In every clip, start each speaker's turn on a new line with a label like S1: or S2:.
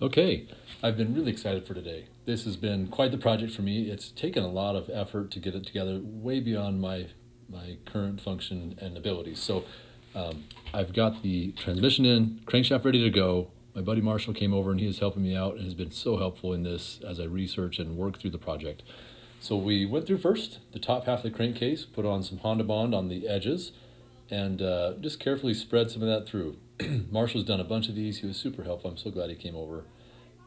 S1: Okay, I've been really excited for today. This has been quite the project for me. It's taken a lot of effort to get it together, way beyond my current function and abilities. So I've got the transmission in, crankshaft ready to go. My buddy Marshall came over and he is helping me out and has been so helpful in this as I research and work through the project. So we went through first the top half of the crankcase, put on some Honda Bond on the edges, and just carefully spread some of that through. Marshall's done a bunch of these. He was super helpful. I'm so glad he came over.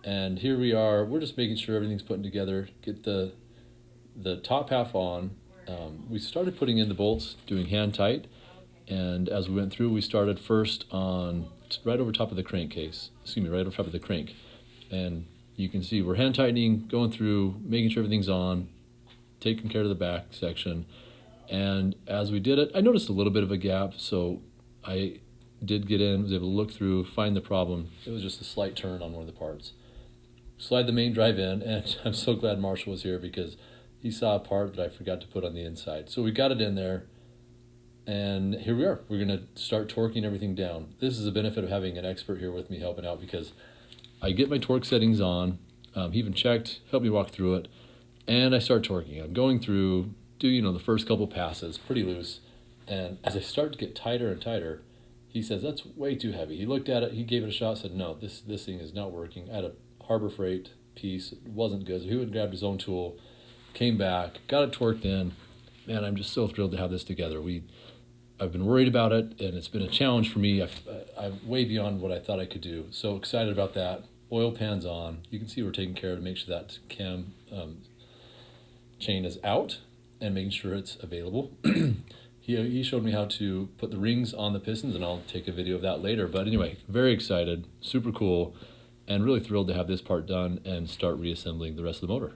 S1: And here we are. We're just making sure everything's putting together. Get the top half on. We started putting in the bolts, doing hand tight. And as we went through, we started first on right over top of the crankcase. Right over top of the crank. And you can see we're hand tightening, going through, making sure everything's on, taking care of the back section. And as we did it, I noticed a little bit of a gap. So I did get in, was able to look through, find the problem. It was just a slight turn on one of the parts. Slide the main drive in, and I'm so glad Marshall was here because he saw a part that I forgot to put on the inside. So we got it in there, and here we are. We're going to start torquing everything down. This is a benefit of having an expert here with me helping out because I get my torque settings on. He even checked, helped me walk through it, and I start torquing. I'm going through, the first couple passes, pretty loose, and as I start to get tighter and tighter, he says, that's way too heavy. He looked at it, he gave it a shot, said, no, this thing is not working. I had a Harbor Freight piece, it wasn't good. So he went and grabbed his own tool, came back, got it torqued in. Man, I'm just so thrilled to have this together. I've been worried about it, and it's been a challenge for me. I'm way beyond what I thought I could do. So excited about that. Oil pan's on. You can see we're taking care to make sure that cam chain is out and making sure it's available. He showed me how to put the rings on the pistons, and I'll take a video of that later. But anyway, very excited, super cool, and really thrilled to have this part done and start reassembling the rest of the motor.